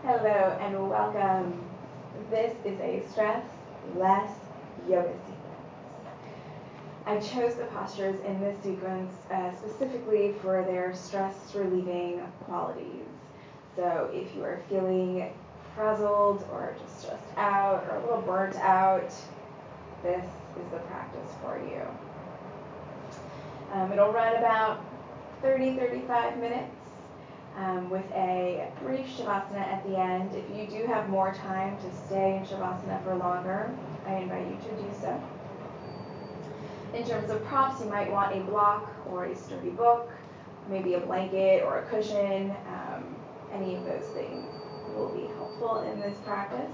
Hello and welcome. This is a stress less yoga sequence. I chose the postures in this sequence specifically for their stress relieving qualities. So if you are feeling frazzled or just stressed out or a little burnt out, this is the practice for you. It'll run about 30-35 minutes. With a brief Shavasana at the end. If you do have more time to stay in Shavasana for longer, I invite you to do so. In terms of props, you might want a block or a sturdy book, maybe a blanket or a cushion. Any of those things will be helpful in this practice.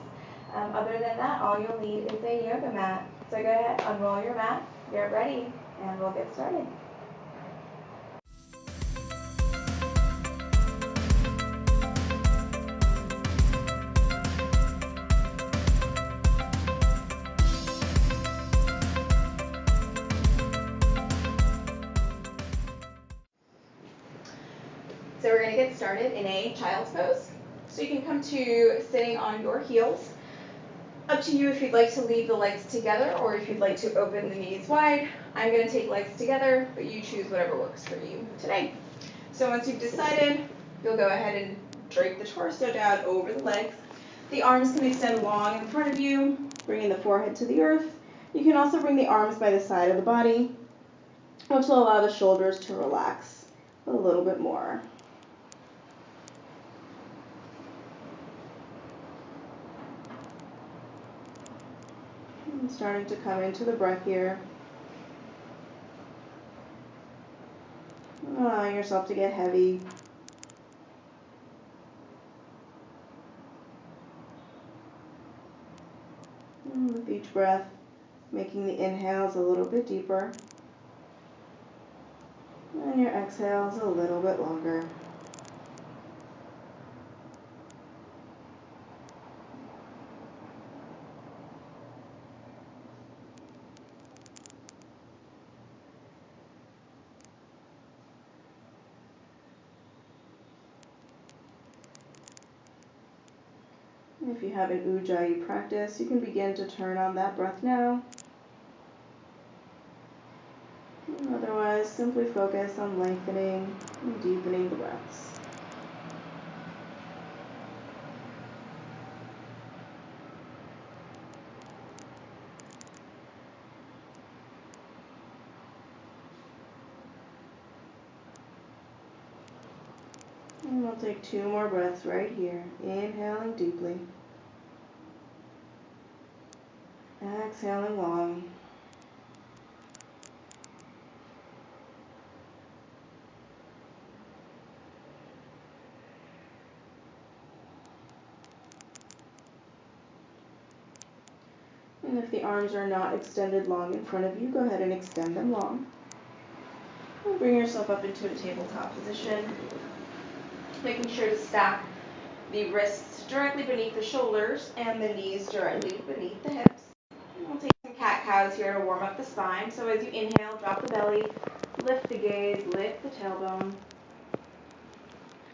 Other than that, all you'll need is a yoga mat. So go ahead, unroll your mat, get ready, and we'll get started. So we're going to get started in a child's pose. So you can come to sitting on your heels. Up to you if you'd like to leave the legs together or if you'd like to open the knees wide. I'm going to take legs together, but you choose whatever works for you today. So once you've decided, you'll go ahead and drape the torso down over the legs. The arms can extend long in front of you, bringing the forehead to the earth. You can also bring the arms by the side of the body, which will allow the shoulders to relax a little bit more. I'm starting to come into the breath here. Allowing yourself to get heavy. And with each breath, making the inhales a little bit deeper. And your exhales a little bit longer. If you have an Ujjayi practice, you can begin to turn on that breath now. Otherwise, simply focus on lengthening and deepening the breaths. And we'll take 2 more breaths right here. Inhaling deeply. Exhaling long. And if the arms are not extended long in front of you, go ahead and extend them long. And bring yourself up into a tabletop position. Making sure to stack the wrists directly beneath the shoulders and the knees directly beneath the hips. And we'll take some cat-cows here to warm up the spine. So as you inhale, drop the belly, lift the gaze, lift the tailbone.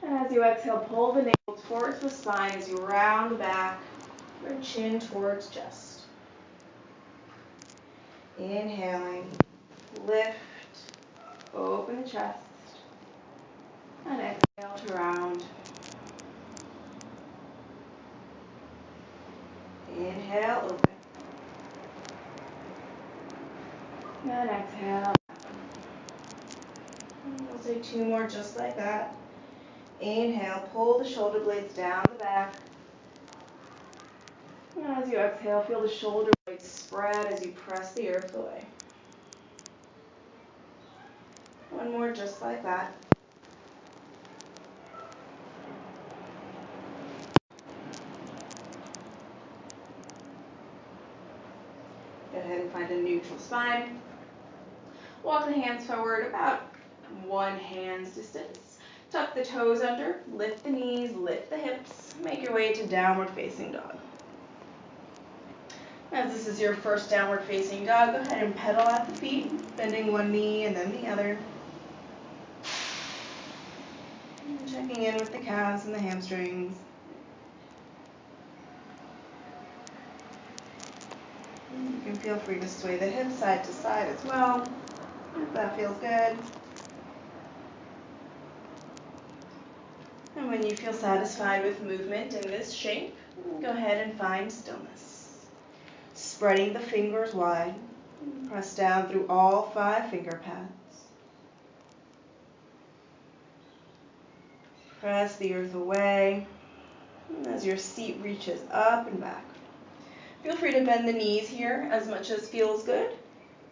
And as you exhale, pull the navel towards the spine as you round the back, bring chin towards chest. Inhaling, lift, open the chest, and exhale to round. Inhale, open. And exhale. And we'll take 2 more just like that. Inhale, pull the shoulder blades down the back. And as you exhale, feel the shoulder blades spread as you press the earth away. 1 more just like that. Go ahead and find a neutral spine. Walk the hands forward about 1 hand's distance. Tuck the toes under, lift the knees, lift the hips. Make your way to downward facing dog. As this is your first downward facing dog, go ahead and pedal at the feet, bending 1 knee and then the other. And checking in with the calves and the hamstrings. You can feel free to sway the hips side to side as well, if that feels good. And when you feel satisfied with movement in this shape, go ahead and find stillness. Spreading the fingers wide, press down through all 5 finger pads. Press the earth away as your seat reaches up and back. Feel free to bend the knees here as much as feels good.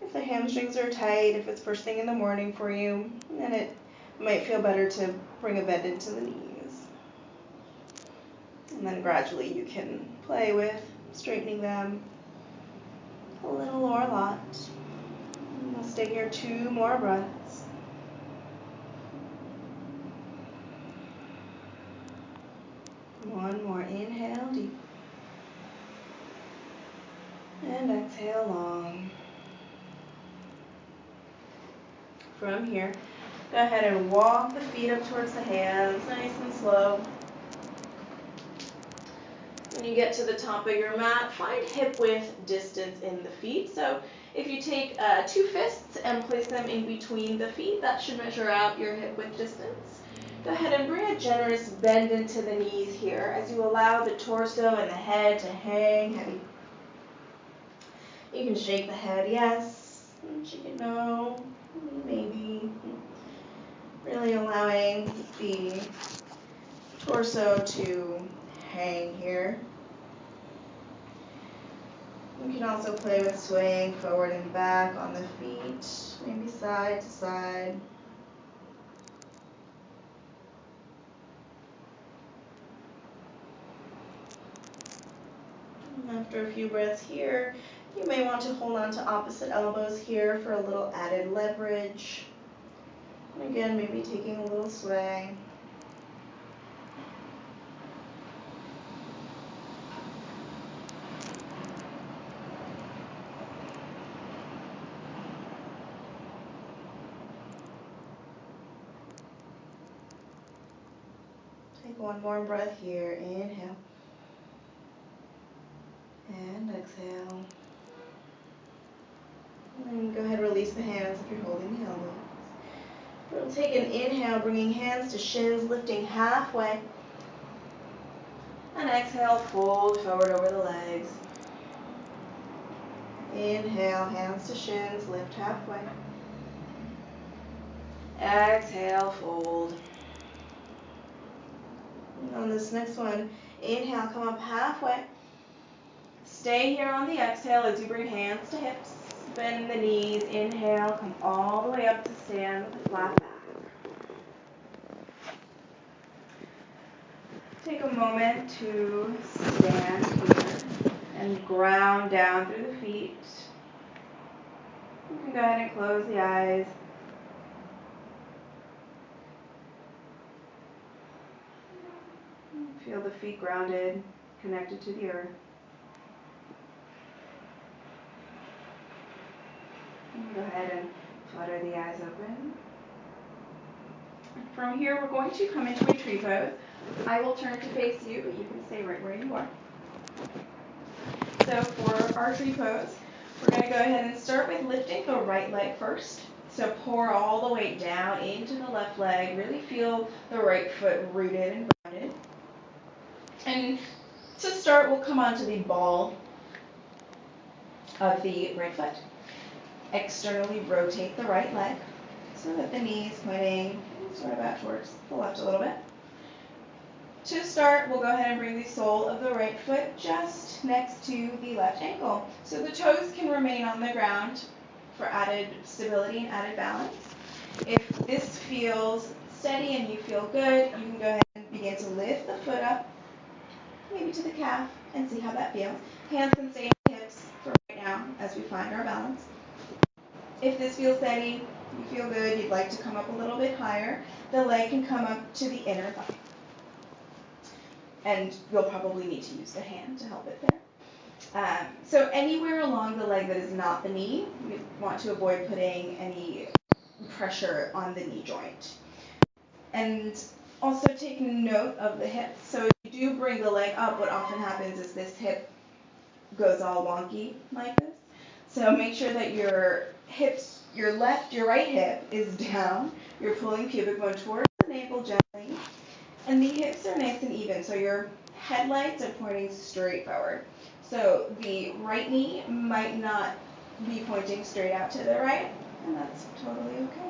If the hamstrings are tight, if it's first thing in the morning for you, then it might feel better to bring a bend into the knees. And then gradually you can play with straightening them a little or a lot. And we'll stay here 2 more breaths. One more inhale deep. And exhale long. From here, go ahead and walk the feet up towards the hands, nice and slow. When you get to the top of your mat, find hip width distance in the feet. So if you take 2 fists and place them in between the feet, that should measure out your hip width distance. Go ahead and bring a generous bend into the knees here as you allow the torso and the head to hang heavy. You can shake the head, yes, shake it no, maybe. Really allowing the torso to hang here. You can also play with swaying forward and back on the feet, maybe side to side. And after a few breaths here, you may want to hold on to opposite elbows here for a little added leverage. And again, maybe taking a little sway. Take one more breath here. Inhale. And exhale. And go ahead and release the hands if you're holding the elbows. We'll take an inhale, bringing hands to shins, lifting halfway. And exhale, fold forward over the legs. Inhale, hands to shins, lift halfway. Exhale, fold. And on this next one, inhale, come up halfway. Stay here on the exhale as you bring hands to hips. Bend the knees, inhale, come all the way up to stand with a flat back. Take a moment to stand here and ground down through the feet. You can go ahead and close the eyes. Feel the feet grounded, connected to the earth. Go ahead and flutter the eyes open. From here, we're going to come into a tree pose. I will turn to face you, but you can stay right where you are. So for our tree pose, we're going to go ahead and start with lifting the right leg first. So pour all the weight down into the left leg. Really feel the right foot rooted and grounded. And to start, we'll come onto the ball of the right foot. Externally rotate the right leg so that the knee is pointing sort of out towards the left a little bit. To start, we'll go ahead and bring the sole of the right foot just next to the left ankle. So the toes can remain on the ground for added stability and added balance. If this feels steady and you feel good, you can go ahead and begin to lift the foot up, maybe to the calf, and see how that feels. Hands can stay in the hips for right now as we find our balance. If this feels steady, you feel good, you'd like to come up a little bit higher, the leg can come up to the inner thigh. And you'll probably need to use the hand to help it there. So anywhere along the leg that is not the knee, we want to avoid putting any pressure on the knee joint. And also take note of the hips. So if you do bring the leg up, what often happens is this hip goes all wonky like this. So make sure that your hips, your right hip is down. You're pulling pubic bone towards the navel gently. And the hips are nice and even, so your headlights are pointing straight forward. So the right knee might not be pointing straight out to the right, and that's totally okay.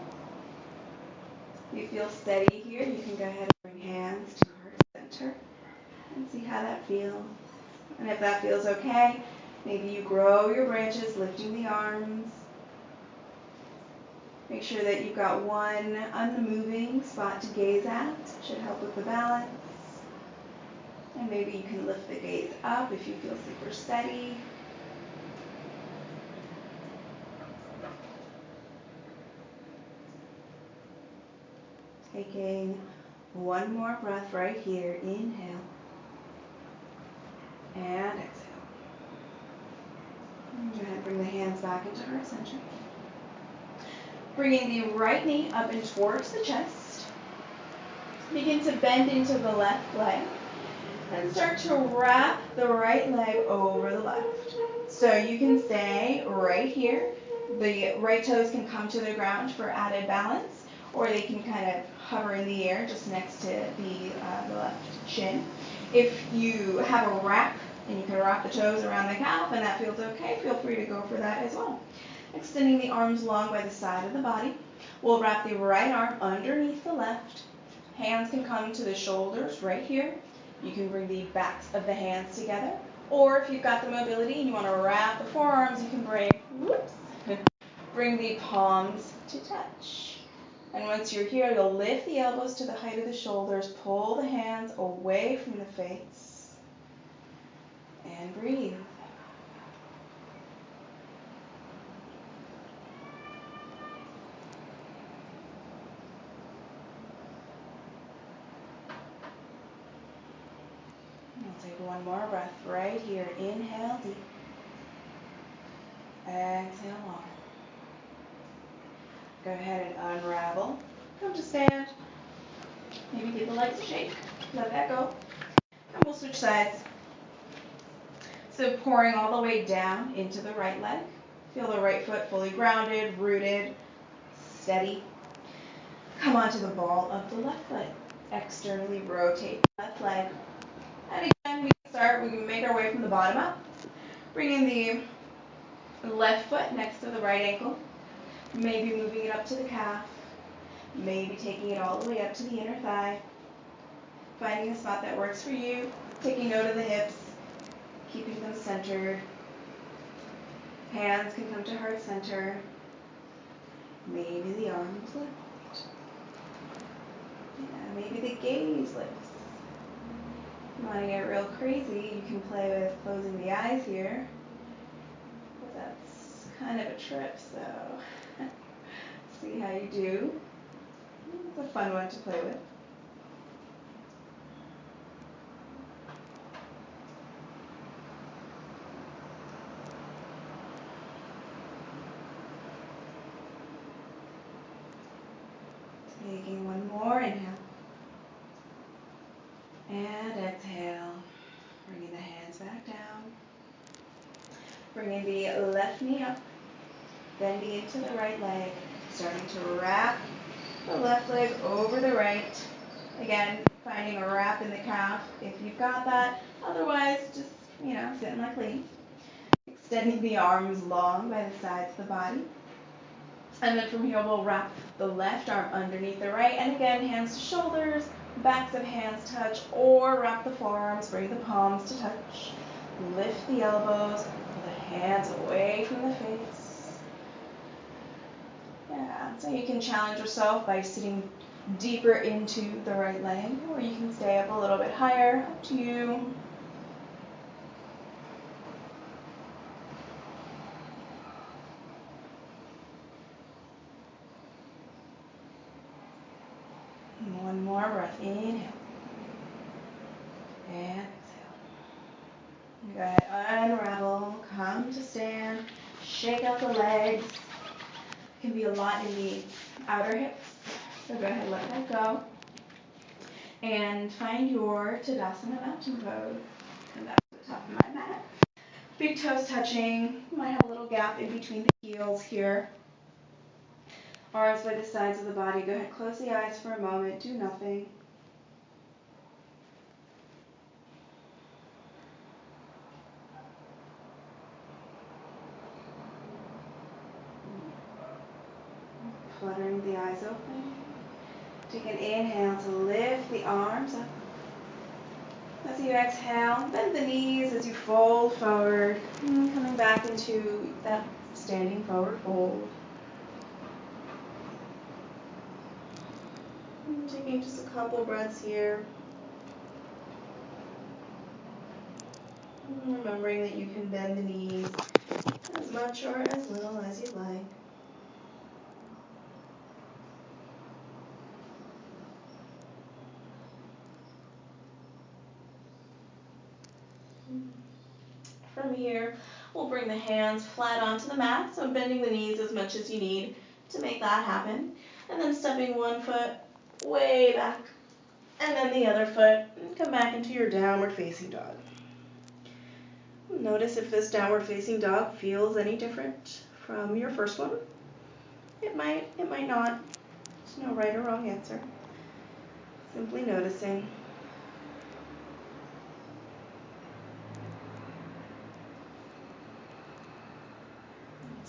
If you feel steady here, you can go ahead and bring hands to heart center and see how that feels. And if that feels okay, maybe you grow your branches, lifting the arms. Make sure that you've got one unmoving spot to gaze at. Should help with the balance. And maybe you can lift the gaze up if you feel super steady. Taking one more breath right here. Inhale. And exhale. And go ahead and bring the hands back into heart center. Bringing the right knee up and towards the chest. Begin to bend into the left leg. And start to wrap the right leg over the left. So you can stay right here. The right toes can come to the ground for added balance, or they can kind of hover in the air just next to the left shin. If you have a wrap, and you can wrap the toes around the calf, and that feels okay, feel free to go for that as well. Extending the arms long by the side of the body. We'll wrap the right arm underneath the left. Hands can come to the shoulders right here. You can bring the backs of the hands together. Or if you've got the mobility and you want to wrap the forearms, you can bring the palms to touch. And once you're here, you'll lift the elbows to the height of the shoulders, pull the hands away from the face, and breathe. We'll take one more breath right here. Inhale deep. Exhale long. Go ahead and unravel. Come to stand. Maybe give the legs a shake. Let that go. And we'll switch sides. So pouring all the way down into the right leg. Feel the right foot fully grounded, rooted, steady. Come onto the ball of the left leg. Externally rotate the left leg. And again, we can make our way from the bottom up. Bringing the left foot next to the right ankle. Maybe moving it up to the calf. Maybe taking it all the way up to the inner thigh. Finding a spot that works for you. Taking note of the hips. Keeping them centered. Hands can come to heart center. Maybe the arms lift. Yeah, maybe the gaze lifts. If you want to get real crazy, you can play with closing the eyes here. But that's kind of a trip, so see how you do. It's a fun one to play with. Taking one more inhale. And exhale. Bringing the hands back down. Bringing the left knee up. Bending into the right leg. Starting to wrap the left leg over the right. Again, finding a wrap in the calf if you've got that. Otherwise, just, sitting like Lee. Extending the arms long by the sides of the body. And then from here, we'll wrap the left arm underneath the right. And again, hands to shoulders, backs of hands touch, or wrap the forearms, bring the palms to touch. Lift the elbows, pull the hands away from the face. Yeah, so you can challenge yourself by sitting deeper into the right leg, or you can stay up a little bit higher, up to you. One more breath, inhale, and exhale. Go ahead, unravel, come to stand, shake out the legs. Can be a lot in the outer hips, so go ahead, let that go. And find your Tadasana mountain pose. Come back to the top of my mat. Big toes touching. You might have a little gap in between the heels here. Arms by the sides of the body. Go ahead, close the eyes for a moment. Do nothing. Fluttering the eyes open. Take an inhale to lift the arms up. As you exhale, bend the knees as you fold forward, coming back into that standing forward fold. And taking just a couple breaths here. And remembering that you can bend the knees as much or as little as you like. From here, we'll bring the hands flat onto the mat, so bending the knees as much as you need to make that happen. And then stepping one foot way back, and then the other foot, and come back into your downward facing dog. Notice if this downward facing dog feels any different from your first one. It might not. There's no right or wrong answer. Simply noticing.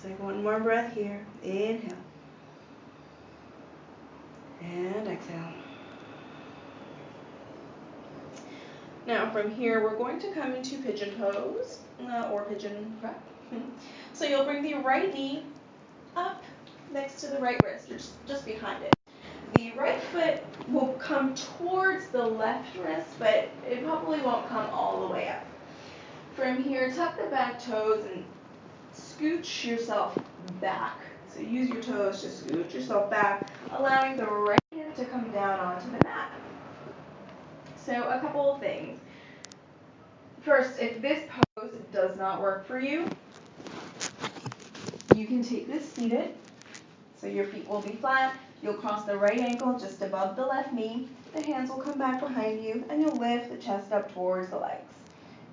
Take one more breath here. Inhale. And exhale. Now from here, we're going to come into pigeon pose, or pigeon prep. So you'll bring the right knee up next to the right wrist, just behind it. The right foot will come towards the left wrist, but it probably won't come all the way up. From here, tuck the back toes and scooch yourself back. So use your toes to scooch yourself back, allowing the right hand to come down onto the mat. So a couple of things. First, if this pose does not work for you, you can take this seated. So your feet will be flat. You'll cross the right ankle just above the left knee. The hands will come back behind you, and you'll lift the chest up towards the legs.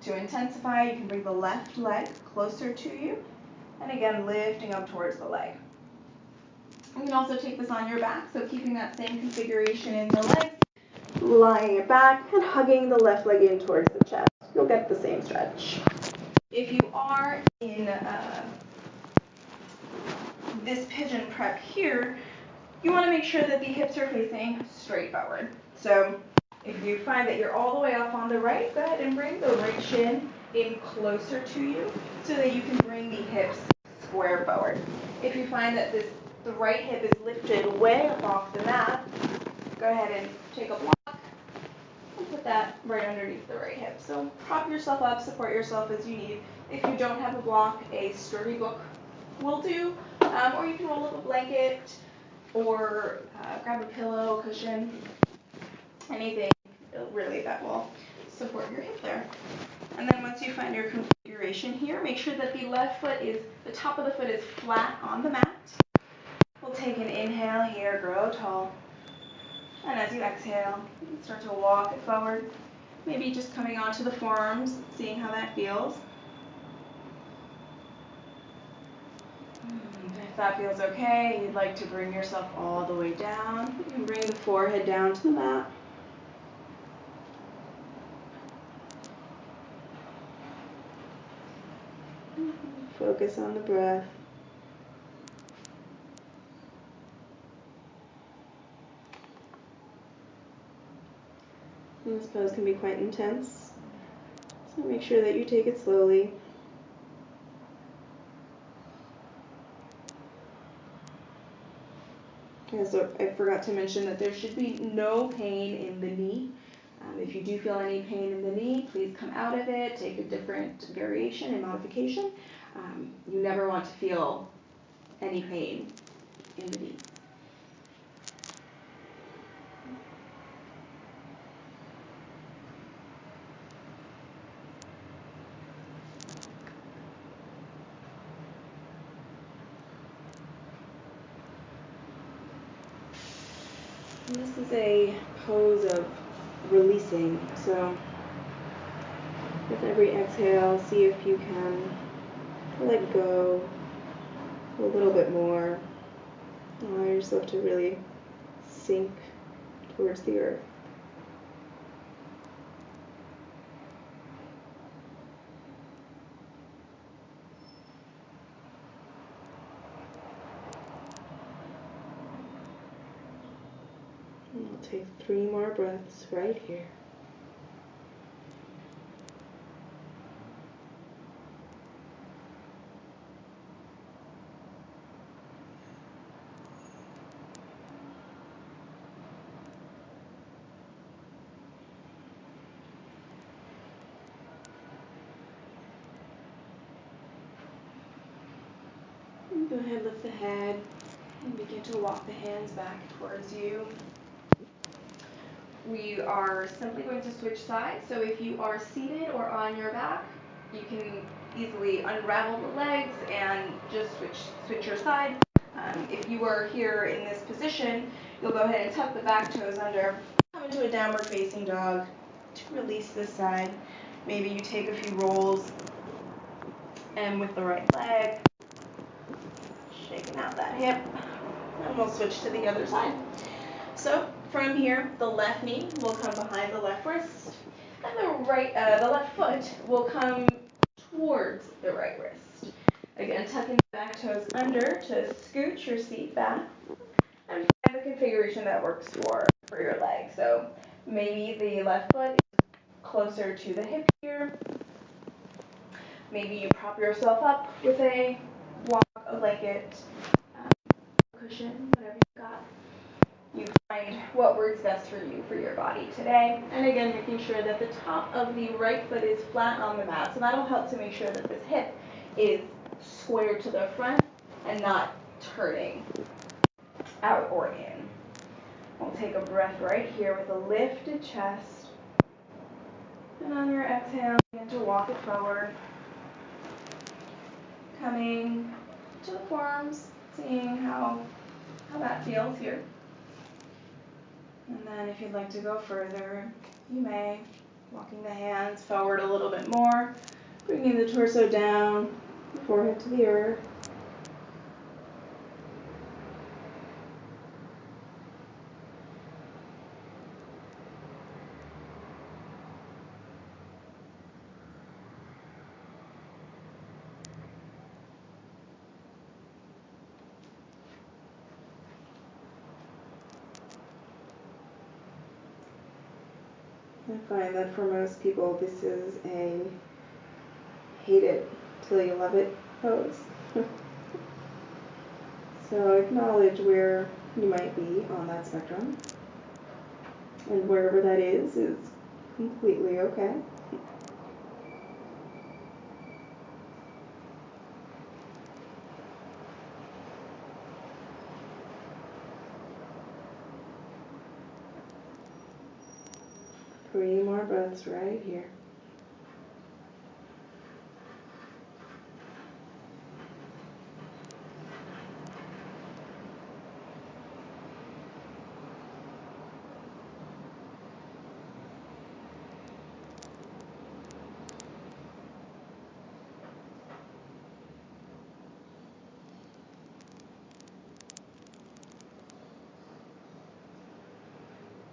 To intensify, you can bring the left leg closer to you, and again, lifting up towards the leg. You can also take this on your back, so keeping that same configuration in the legs, lying it back, and hugging the left leg in towards the chest. You'll get the same stretch. If you are in this pigeon prep here, you want to make sure that the hips are facing straight forward. So if you find that you're all the way up on the right, go ahead and bring the right shin in closer to you so that you can bring the hips square forward. If you find that the right hip is lifted way up off the mat, go ahead and take a block and put that right underneath the right hip. So prop yourself up, support yourself as you need. If you don't have a block, a sturdy book will do, or you can roll up a blanket or grab a pillow, cushion, anything really that will support your hip there. And then once you find your configuration here, make sure that the top of the foot is flat on the mat. We'll take an inhale here, grow tall. And as you exhale, you can start to walk it forward. Maybe just coming onto the forearms, seeing how that feels. If that feels okay, you'd like to bring yourself all the way down. You can bring the forehead down to the mat. Focus on the breath. And this pose can be quite intense, so make sure that you take it slowly. So I forgot to mention that there should be no pain in the knee. If you do feel any pain in the knee, please come out of it, take a different variation and modification. You never want to feel any pain in the knee. And this is a pose of releasing, so With every exhale, see if you can let go a little bit more. Allow yourself to really sink towards the earth. And we'll take 3 more breaths right here. Go ahead, lift the head, and begin to walk the hands back towards you. We are simply going to switch sides, so if you are seated or on your back, you can easily unravel the legs and just switch your side. If you are here in this position, you'll go ahead and tuck the back toes under, come into a downward facing dog to release this side. Maybe you take a few rolls, and with the right leg, shaking out that hip, and we'll switch to the other side. So from here, the left knee will come behind the left wrist, and the left foot will come towards the right wrist. Again, tucking the back toes under to scooch your seat back, and find the configuration that works for your leg. So maybe the left foot is closer to the hip here. Maybe you prop yourself up with a block, a blanket, cushion, whatever you've got. You find what works best for you, for your body today. And again, making sure that the top of the right foot is flat on the mat. So that'll help to make sure that this hip is square to the front and not turning out or in. We'll take a breath right here with a lifted chest. And on your exhale, begin to walk it forward. Coming to the forearms, seeing how that feels here. And then if you'd like to go further, you may. Walking the hands forward a little bit more, bringing the torso down, the forehead to the earth. I find that for most people, this is a hate it till you love it pose. So acknowledge where you might be on that spectrum. And wherever that is completely okay. Three more breaths right here.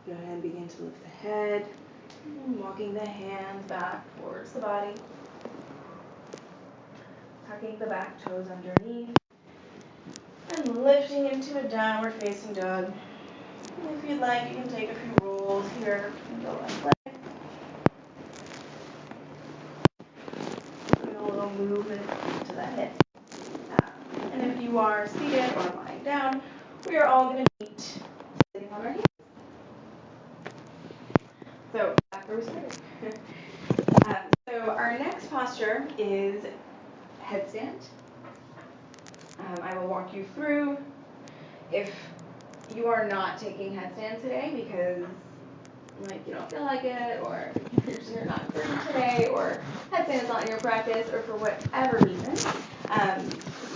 Go ahead and begin to lift the head, and walking the hands back towards the body. Tucking the back toes underneath, and lifting into a downward facing dog. And if you'd like, you can take a few rolls here and go left leg. Doing a little movement to the hip. And if you are seated or lying down, we are all going to meet sitting on our heels. So back where we started. So our next posture is headstand. I will walk you through. If you are not taking headstand today because you don't feel like it, or you're not free today, or headstand is not in your practice, or for whatever reason,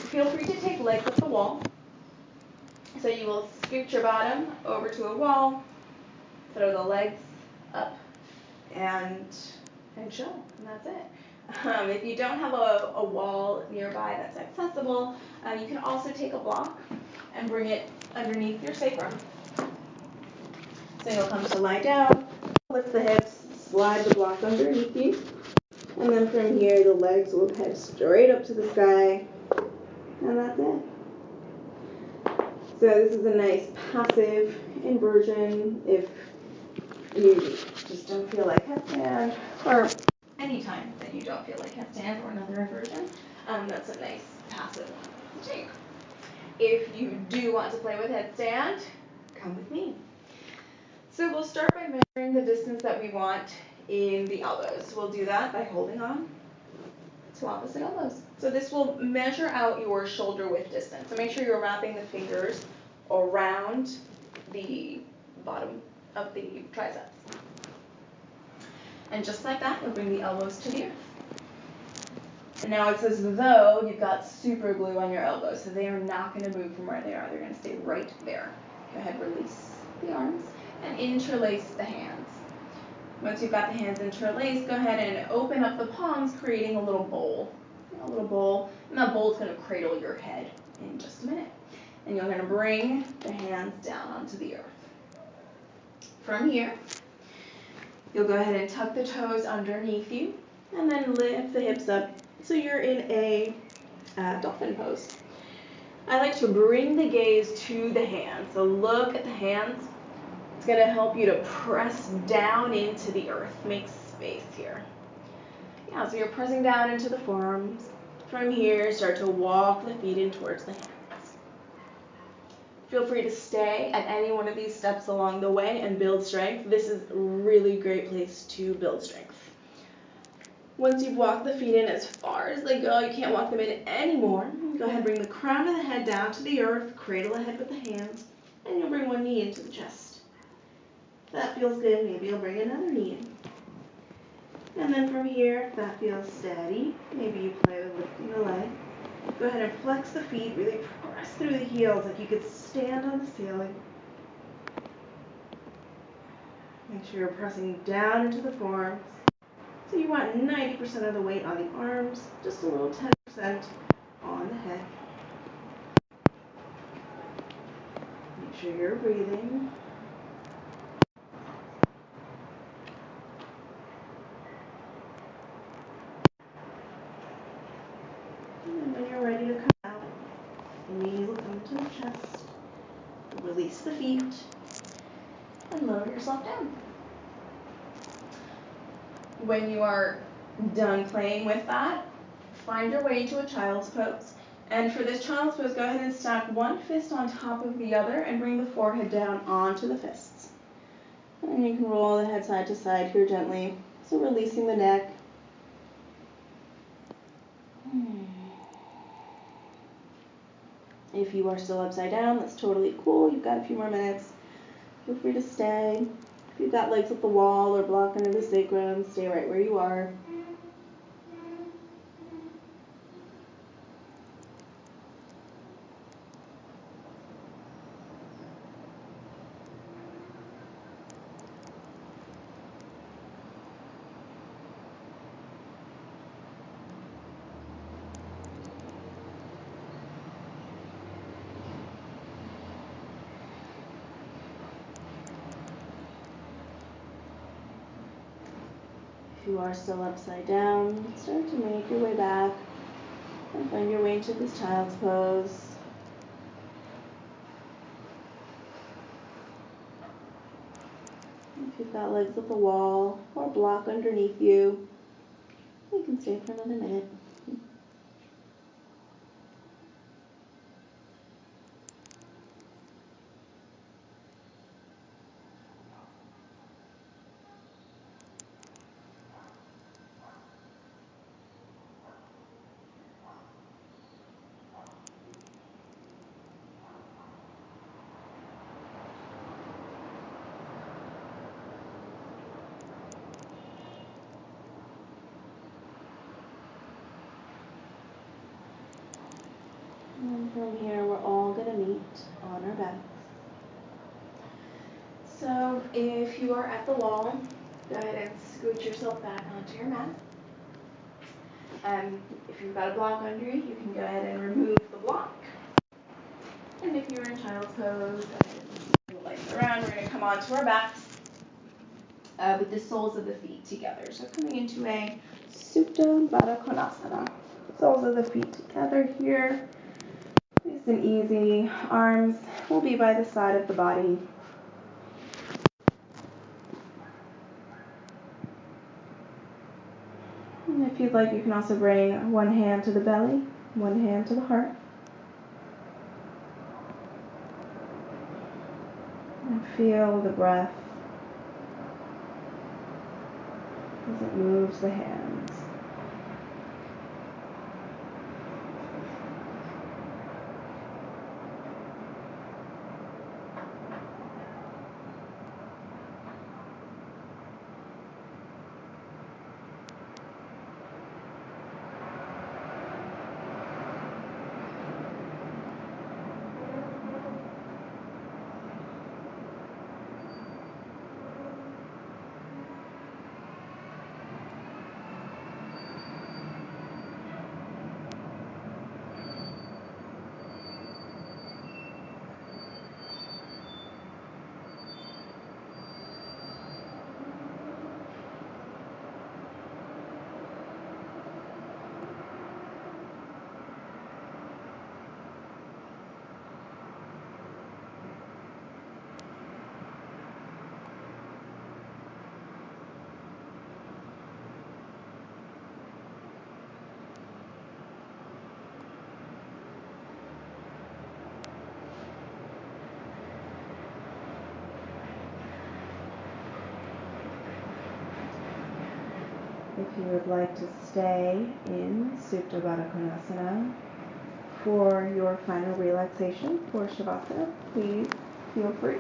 feel free to take legs up the wall. So you will scoot your bottom over to a wall, throw the legs up, and and chill, and that's it. If you don't have a wall nearby that's accessible, you can also take a block and bring it underneath your sacrum. So you'll come to lie down, lift the hips, slide the block underneath you, and then from here the legs will head straight up to the sky, and that's it. So this is a nice passive inversion if you just don't feel like headstand, or any time that you don't feel like headstand or another inversion. That's a nice passive take. If you do want to play with headstand, come with me. So we'll start by measuring the distance that we want in the elbows. We'll do that by holding on to opposite elbows. So this will measure out your shoulder width distance. So make sure you're wrapping the fingers around the bottom of the triceps. And just like that, you'll bring the elbows to the earth. And now it's as though you've got super glue on your elbows, so they are not going to move from where they are. They're going to stay right there. Go ahead, release the arms and interlace the hands. Once you've got the hands interlaced, go ahead and open up the palms, creating a little bowl. A little bowl, and that bowl is going to cradle your head in just a minute. And you're going to bring the hands down onto the earth. From here, you'll go ahead and tuck the toes underneath you, and then lift the hips up so you're in a dolphin pose. I like to bring the gaze to the hands. So look at the hands. It's going to help you to press down into the earth. Make space here. Yeah, so you're pressing down into the forearms. From here, start to walk the feet in towards the hands. Feel free to stay at any one of these steps along the way and build strength. This is a really great place to build strength. Once you've walked the feet in as far as they go, you can't walk them in anymore. Go ahead and bring the crown of the head down to the earth, cradle the head with the hands, and you'll bring one knee into the chest. If that feels good, maybe you'll bring another knee in. And then from here, if that feels steady, maybe you play with lifting the leg. Go ahead and flex the feet, really press through the heels like you could stand on the ceiling. Make sure you're pressing down into the forearms. So you want 90% of the weight on the arms, just a little 10% on the head. Make sure you're breathing. And when you're ready to come out, the knees will come to the chest. Release the feet and lower yourself down. When you are done playing with that, find your way into a child's pose. And for this child's pose, go ahead and stack one fist on top of the other and bring the forehead down onto the fists. And you can roll the head side to side here gently. So releasing the neck. If you are still upside down, that's totally cool. You've got a few more minutes. Feel free to stay. If you've got legs at the wall or block under the sacrum, stay right where you are. If you are still upside down, start to make your way back and find your way into this child's pose. If you've got legs at the wall or block underneath you, you can stay for another minute. And from here, we're all going to meet on our backs. So if you are at the wall, go ahead and Scoot yourself back onto your mat. If you've got a block under you, you can go ahead and remove the block. And if you're in child's pose, go ahead and move the legs around. We're going to come onto our backs with the soles of the feet together. So coming into a Supta Baddha Konasana. Soles of the feet together here. Nice and easy. Arms will be by the side of the body. And if you'd like, you can also bring one hand to the belly, one hand to the heart. And feel the breath as it moves the hands. If you would like to stay in Supta Baddha Konasana for your final relaxation for Shavasana, please feel free.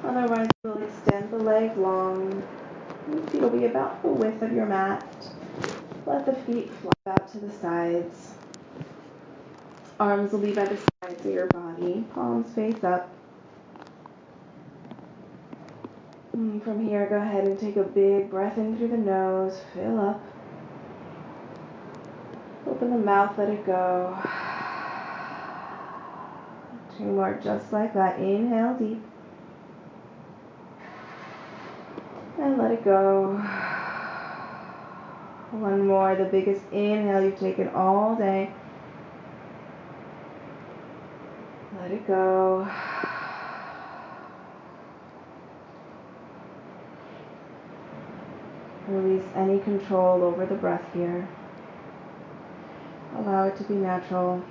Otherwise, we'll extend the leg long. Your feet will be about the width of your mat. Let the feet flop out to the sides. Arms will be by the sides of your body. Palms face up. And from here, go ahead and take a big breath in through the nose. Fill up. Open the mouth, let it go. 2 more just like that. Inhale deep. And let it go. 1 more, the biggest inhale you've taken all day. Let it go. Release any control over the breath here. Allow it to be natural.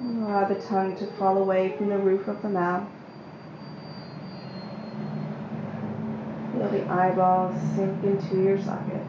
Allow the tongue to fall away from the roof of the mouth. Feel the eyeballs sink into your sockets.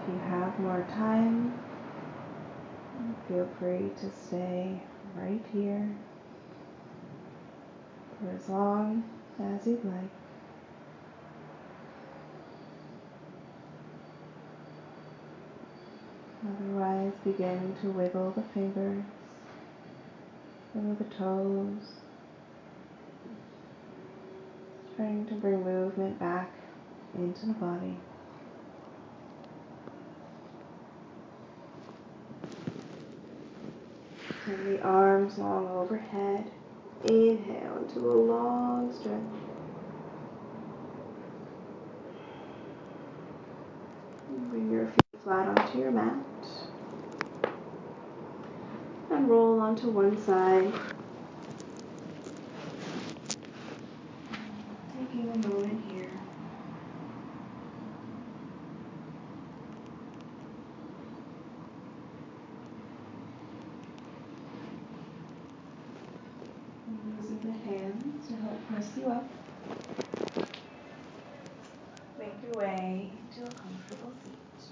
If you have more time, feel free to stay right here for as long as you'd like. Otherwise, begin to wiggle the fingers, wiggle the toes, trying to bring movement back into the body. Send the arms long overhead. Inhale into a long stretch. Bring your feet flat onto your mat. And roll onto one side. Taking a moment here. Using the hands to help press you up. Make your way into a comfortable seat.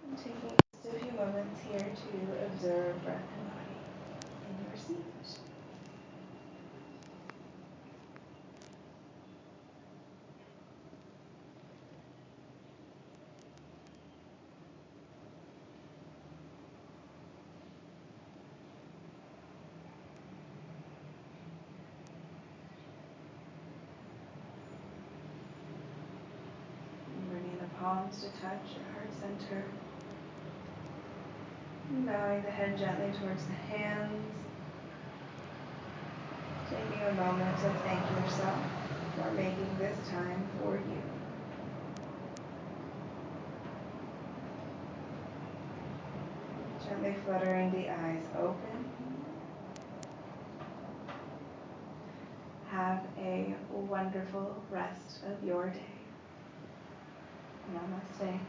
And taking just a few moments here to observe breath and body in your seat. Palms to touch your heart center. Bowing the head gently towards the hands. Taking a moment to thank yourself for making this time for you. Gently fluttering the eyes open. Have a wonderful rest of your day. Namaste.